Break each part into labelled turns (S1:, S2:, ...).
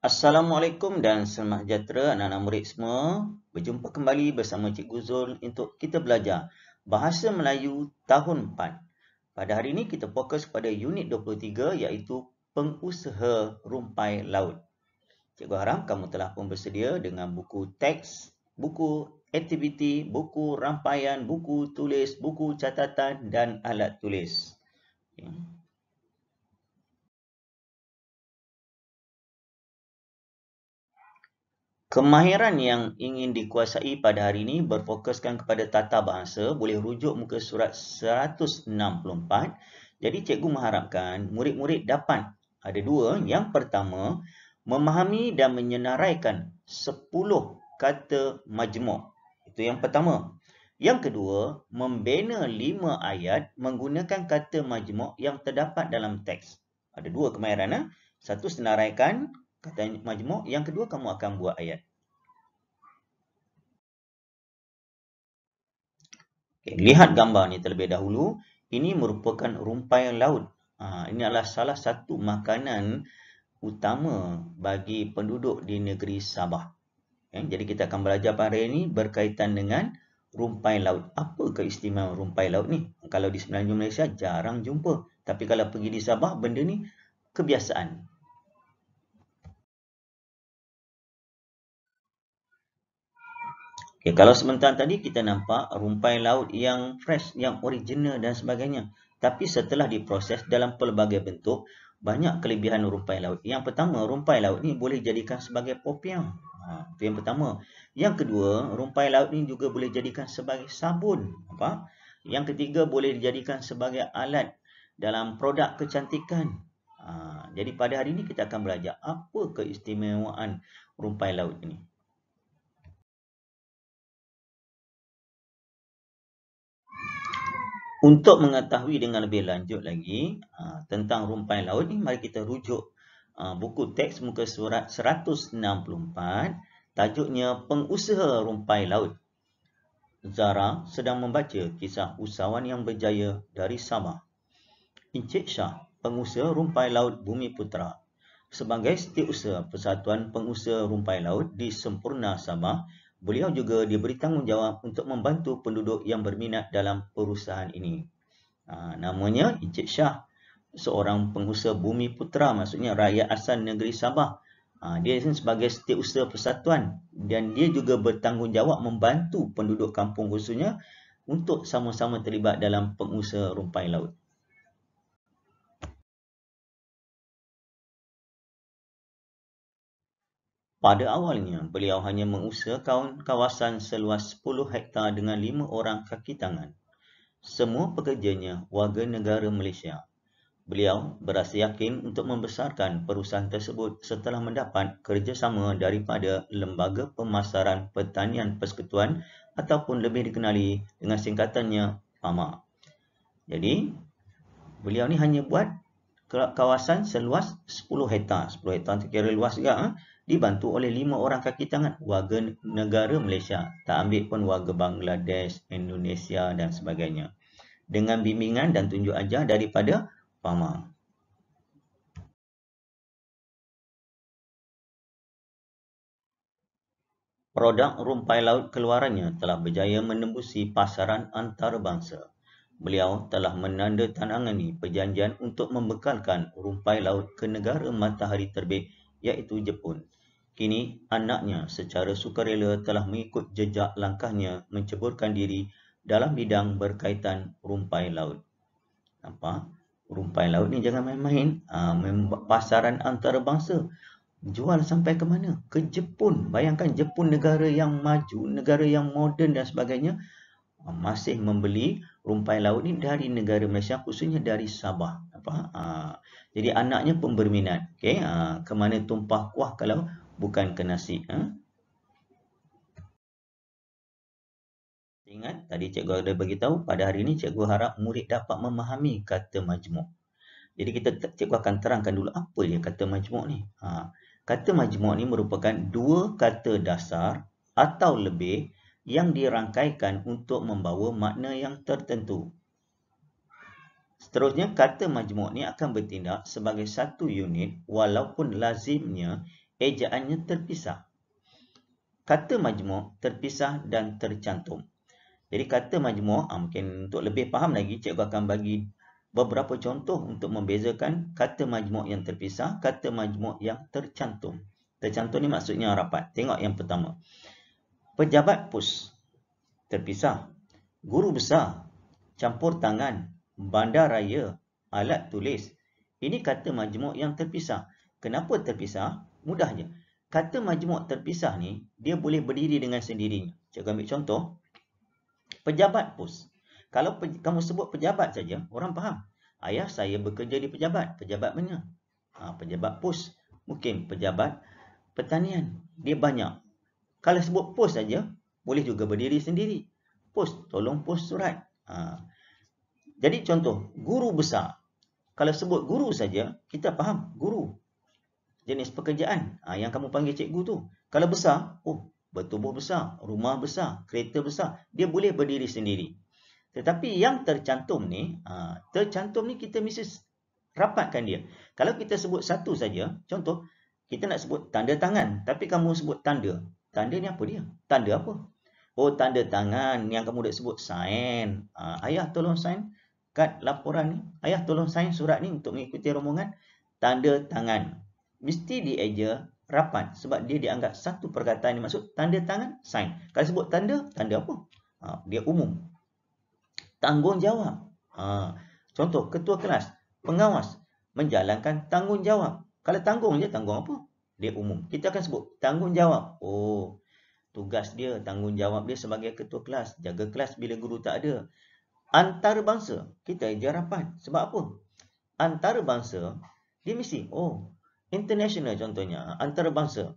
S1: Assalamualaikum dan selamat sejahtera anak-anak murid semua. Berjumpa kembali bersama Cikgu Zul untuk kita belajar Bahasa Melayu tahun 4. Pada hari ini kita fokus pada unit 23 iaitu Pengusaha Rumpai Laut. Cikgu harap kamu telah pun bersedia dengan buku teks, buku aktiviti, buku rampaian, buku tulis, buku catatan dan alat tulis. Okay. Kemahiran yang ingin dikuasai pada hari ini berfokuskan kepada tata bahasa, boleh rujuk muka surat 164. Jadi cikgu mengharapkan murid-murid dapat ada dua. Yang pertama, memahami dan menyenaraikan 10 kata majmuk. Itu yang pertama. Yang kedua, membina 5 ayat menggunakan kata majmuk yang terdapat dalam teks. Ada dua kemahiran. Satu, senaraikan kata majmuk. Yang kedua, kamu akan buat ayat. Okay, lihat gambar ni terlebih dahulu. Ini merupakan rumpai laut. Ini adalah salah satu makanan utama bagi penduduk di negeri Sabah. Okay, jadi kita akan belajar pada hari ini berkaitan dengan rumpai laut. Apa keistimewaan rumpai laut ni? Kalau di Semenanjung Malaysia jarang jumpa. Tapi kalau pergi di Sabah, benda ni kebiasaan. Okay, kalau sebentar tadi kita nampak rumpai laut yang fresh, yang original dan sebagainya. Tapi setelah diproses dalam pelbagai bentuk, banyak kelebihan rumpai laut. Yang pertama, rumpai laut ni boleh jadikan sebagai popiang. Itu yang pertama. Yang kedua, rumpai laut ni juga boleh jadikan sebagai sabun. Yang ketiga, boleh dijadikan sebagai alat dalam produk kecantikan. Jadi pada hari ini kita akan belajar apa keistimewaan rumpai laut ini. Untuk mengetahui dengan lebih lanjut lagi tentang rumpai laut ni, mari kita rujuk buku teks muka surat 164. Tajuknya Pengusaha Rumpai Laut. Zara sedang membaca kisah usahawan yang berjaya dari Sabah. Encik Shah, pengusaha rumpai laut Bumiputera. Sebagai setiausaha Persatuan Pengusaha Rumpai Laut di Sempurna Sabah, beliau juga diberi tanggungjawab untuk membantu penduduk yang berminat dalam perusahaan ini. Namanya Encik Shah, seorang pengusaha Bumiputera, maksudnya rakyat asal negeri Sabah. Dia sebagai setiausaha persatuan dan dia juga bertanggungjawab membantu penduduk kampung khususnya untuk sama-sama terlibat dalam pengusaha rumpai laut. Pada awalnya, beliau hanya mengusahakan kawasan seluas 10 hektar dengan 5 orang kaki tangan. Semua pekerjanya warga negara Malaysia. Beliau berasa yakin untuk membesarkan perusahaan tersebut setelah mendapat kerjasama daripada Lembaga Pemasaran Pertanian Persekutuan ataupun lebih dikenali dengan singkatannya PAMA. Jadi, beliau ni hanya buat kawasan seluas 10 hektar. 10 hektar tu kira luas juga. Dibantu oleh 5 orang kaki tangan warga negara Malaysia. Tak ambil pun warga Bangladesh, Indonesia dan sebagainya. Dengan bimbingan dan tunjuk ajar daripada PAMA. Produk rumpai laut keluarannya telah berjaya menembusi pasaran antarabangsa. Beliau telah menandatangani perjanjian untuk membekalkan rumpai laut ke negara matahari terbit iaitu Jepun. Kini anaknya secara sukarela telah mengikut jejak langkahnya menceburkan diri dalam bidang berkaitan rumpai laut. Nampak? Rumpai laut ni jangan main-main. Pasaran antarabangsa. Jual sampai ke mana? Ke Jepun. Bayangkan Jepun, negara yang maju, negara yang moden dan sebagainya, masih membeli rumpai laut ni dari negara Malaysia, khususnya dari Sabah. Jadi anaknya pun berminat. Okay? Ke mana tumpah kuah kalau bukan ke nasi. Ingat, tadi cikgu ada beritahu, pada hari ini cikgu harap murid dapat memahami kata majmuk. Jadi cikgu akan terangkan dulu apa dia kata majmuk ni. Kata majmuk ni merupakan dua kata dasar atau lebih yang dirangkaikan untuk membawa makna yang tertentu. Seterusnya, kata majmuk ni akan bertindak sebagai satu unit walaupun lazimnya ejaannya terpisah. Kata majmuk terpisah dan tercantum. Jadi kata majmuk, mungkin untuk lebih faham lagi, cikgu akan bagi beberapa contoh untuk membezakan kata majmuk yang terpisah, kata majmuk yang tercantum. Tercantum ni maksudnya rapat. Tengok yang pertama. Pejabat pos, terpisah. Guru besar, campur tangan, bandaraya, alat tulis. Ini kata majmuk yang terpisah. Kenapa terpisah? Mudah je. Kata majmuk terpisah ni, dia boleh berdiri dengan sendirinya. Cikgu ambil contoh. Pejabat pos. Kalau kamu sebut pejabat saja, orang faham. Ayah saya bekerja di pejabat. Pejabat mana? Pejabat pos. Mungkin pejabat pertanian. Dia banyak. Kalau sebut pos saja, boleh juga berdiri sendiri. Pos, tolong pos surat. Jadi contoh, guru besar. Kalau sebut guru saja, kita faham. Guru. Jenis pekerjaan. Yang kamu panggil cikgu tu. Kalau besar, bertubuh besar, rumah besar, kereta besar. Dia boleh berdiri sendiri. Tetapi yang tercantum ni kita mesti rapatkan dia. Kalau kita sebut satu saja, contoh, kita nak sebut tanda tangan. Tapi kamu sebut tanda. Tanda ni apa dia? Tanda apa? Tanda tangan yang kamu dah sebut sign. Ayah tolong sign kad laporan ni. Ayah tolong sign surat ni untuk mengikuti rombongan. Tanda tangan. Mesti dieja rapat sebab dia dianggap satu perkataan yang maksud tanda tangan, sign. Kalau sebut tanda, tanda apa? Dia umum. Tanggungjawab. Contoh, ketua kelas, pengawas, menjalankan tanggungjawab. Kalau tanggung je, tanggung apa? Dia umum. Kita akan sebut tanggungjawab. Tugas dia, tanggungjawab dia sebagai ketua kelas. Jaga kelas bila guru tak ada. Antarabangsa. Kita eja rapat. Sebab apa? Antarabangsa, dia mesti, international contohnya. Antarabangsa.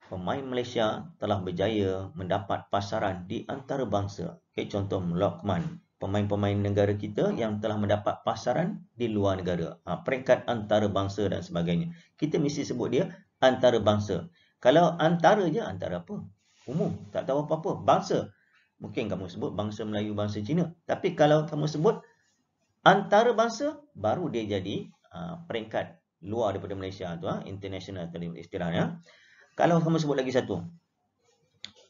S1: Pemain Malaysia telah berjaya mendapat pasaran di antarabangsa. Contoh Lokman. Pemain-pemain negara kita yang telah mendapat pasaran di luar negara. Peringkat antarabangsa dan sebagainya. Kita mesti sebut dia antarabangsa. Kalau antara je, antara apa? Umum, tak tahu apa-apa. Bangsa. Mungkin kamu sebut bangsa Melayu, bangsa Cina. Tapi kalau kamu sebut antarabangsa, baru dia jadi peringkat luar daripada Malaysia tu, international istilahnya. Kalau kamu sebut lagi satu,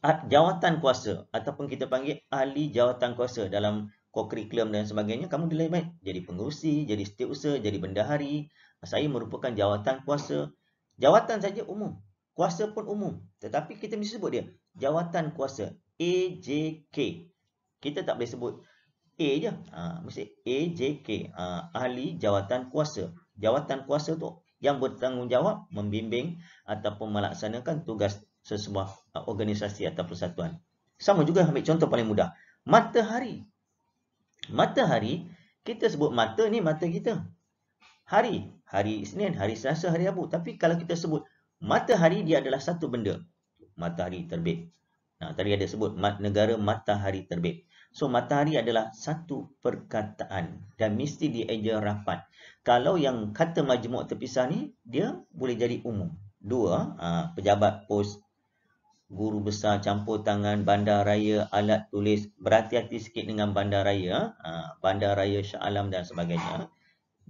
S1: jawatan kuasa ataupun kita panggil ahli jawatan kuasa dalam kurikulum dan sebagainya, kamu boleh jadi pengerusi, jadi setiausaha, jadi bendahari. Saya merupakan jawatan kuasa. Jawatan saja umum. Kuasa pun umum. Tetapi kita mesti sebut dia jawatan kuasa. AJK. Kita tak boleh sebut A je. Mesti AJK. Ahli jawatan kuasa. Jawatan kuasa tu yang bertanggungjawab membimbing ataupun melaksanakan tugas sesebuah organisasi atau persatuan. Sama juga ambil contoh paling mudah. Matahari. Matahari, kita sebut mata ni mata kita. Hari. Hari Isnin, hari Selasa, hari Rabu. Tapi kalau kita sebut matahari, dia adalah satu benda. Matahari terbit. Tadi ada sebut negara matahari terbit. So, matahari adalah satu perkataan dan mesti dieja rapat. Kalau yang kata majmuk terpisah ni, dia boleh jadi umum. Dua, pejabat pos, guru besar, campur tangan, bandaraya, alat tulis. Berhati-hati sikit dengan bandaraya. Bandaraya Shah Alam dan sebagainya.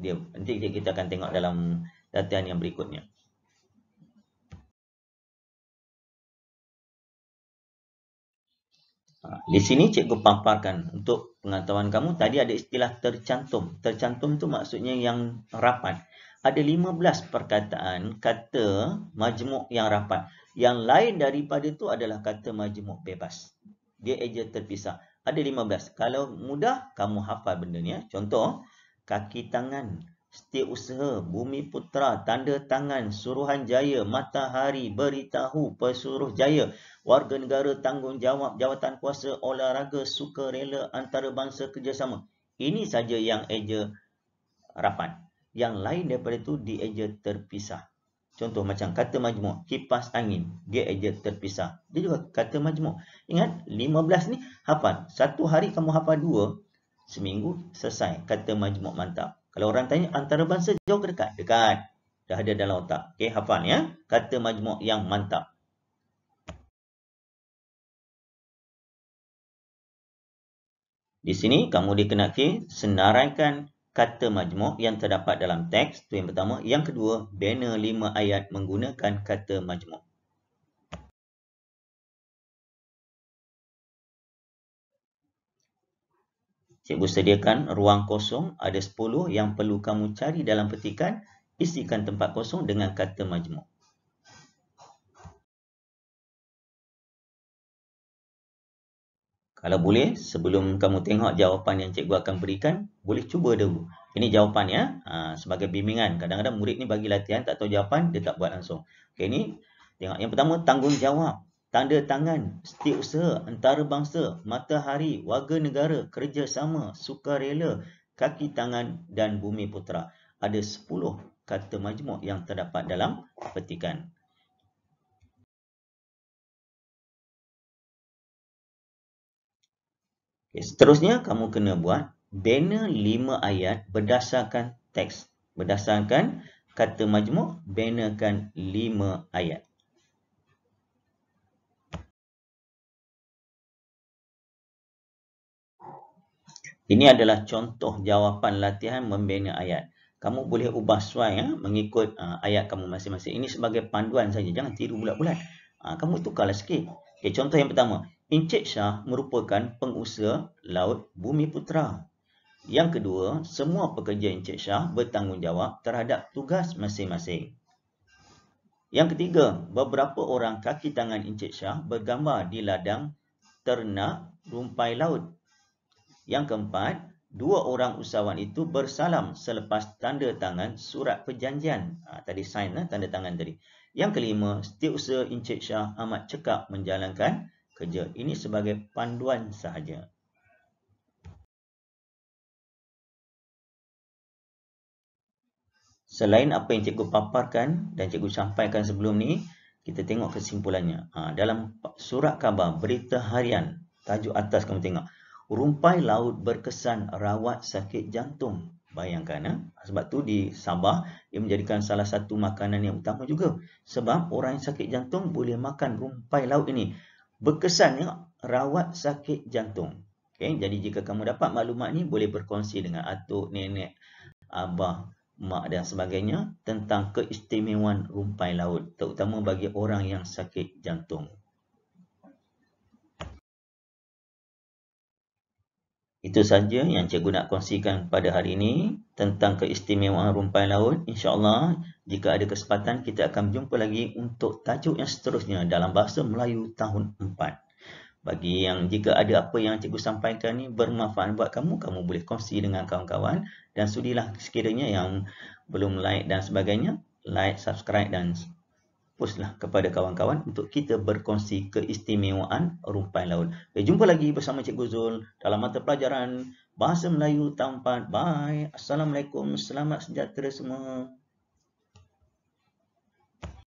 S1: Nanti kita akan tengok dalam latihan yang berikutnya. Di sini cikgu paparkan untuk pengetahuan kamu. Tadi ada istilah tercantum. Tercantum tu maksudnya yang rapat. Ada 15 perkataan kata majmuk yang rapat. Yang lain daripada itu adalah kata majmuk bebas. Dia eja terpisah. Ada 15. Kalau mudah, kamu hafal benda ni. Contoh, kaki tangan, setiausaha, bumi putra, tanda tangan, Suruhanjaya, matahari, beritahu, Pesuruhjaya, warga negara, tanggungjawab, jawatan kuasa, olahraga, sukarela, antarabangsa, kerjasama. Ini saja yang eja rapat. Yang lain daripada itu dieja terpisah. Contoh macam kata majmuk, kipas angin, dia eja terpisah. Dia juga kata majmuk. Ingat, 15 ni hafal. Satu hari kamu hafal 2, seminggu selesai. Kata majmuk mantap. Kalau orang tanya antarabangsa jauh ke dekat? Dekat. Dah ada dalam otak. Okey, hafal ya. Kata majmuk yang mantap. Di sini kamu dikenaki senaraikan kata majmuk yang terdapat dalam teks. Itu yang pertama. Yang kedua, bina 5 ayat menggunakan kata majmuk. Cikgu sediakan ruang kosong, ada 10 yang perlu kamu cari dalam petikan. Isikan tempat kosong dengan kata majmuk. Kalau boleh, sebelum kamu tengok jawapan yang cikgu akan berikan, boleh cuba dulu. Ini jawapannya sebagai bimbingan. Kadang-kadang murid ni bagi latihan, tak tahu jawapan, dia tak buat langsung. Okey, ni tengok. Yang pertama, tanggungjawab. Tanda tangan, setiausaha, antarabangsa, matahari, warga negara, kerjasama, sukarela, kaki tangan dan bumi putera. Ada 10 kata majmuk yang terdapat dalam petikan. Okay, seterusnya, kamu kena buat bina 5 ayat berdasarkan teks. Berdasarkan kata majmuk, binakan 5 ayat. Ini adalah contoh jawapan latihan membina ayat. Kamu boleh ubah sesuai mengikut ayat kamu masing-masing. Ini sebagai panduan saja, jangan tiru bulat-bulat. Kamu tukarlah sikit. Okay, contoh yang pertama. Encik Shah merupakan pengusaha laut Bumi Putera. Yang kedua, semua pekerja Encik Shah bertanggungjawab terhadap tugas masing-masing. Yang ketiga, beberapa orang kaki tangan Encik Shah bergambar di ladang ternak rumpai laut. Yang keempat, 2 orang usahawan itu bersalam selepas tanda tangan surat perjanjian. Tadi sign tanda tangan tadi. Yang kelima, setiausaha Encik Shah amat cekap menjalankan kerja. Ini sebagai panduan sahaja. Selain apa yang cikgu paparkan dan cikgu sampaikan sebelum ni, kita tengok kesimpulannya. Dalam surat khabar berita harian, tajuk atas kamu tengok. Rumpai laut berkesan rawat sakit jantung. Bayangkan, sebab tu di Sabah, ia menjadikan salah satu makanan yang utama juga. Sebab orang yang sakit jantung boleh makan rumpai laut ini. Berkesannya rawat sakit jantung. Okay, jadi jika kamu dapat maklumat ni, boleh berkongsi dengan atuk, nenek, abah, mak dan sebagainya tentang keistimewaan rumpai laut, terutama bagi orang yang sakit jantung. Itu saja yang cikgu nak kongsikan pada hari ini tentang keistimewaan rumpai laut. InsyaAllah, jika ada kesempatan, kita akan berjumpa lagi untuk tajuk yang seterusnya dalam Bahasa Melayu tahun 4. Bagi yang jika ada apa yang cikgu sampaikan ni bermanfaat buat kamu, kamu boleh kongsi dengan kawan-kawan. Dan sudilah sekiranya yang belum like dan sebagainya, like, subscribe dan postlah kepada kawan-kawan untuk kita berkongsi keistimewaan rumpai laut. Jumpa lagi bersama Cikgu Zul dalam mata pelajaran Bahasa Melayu tahun 4. Bye. Assalamualaikum. Selamat sejahtera semua.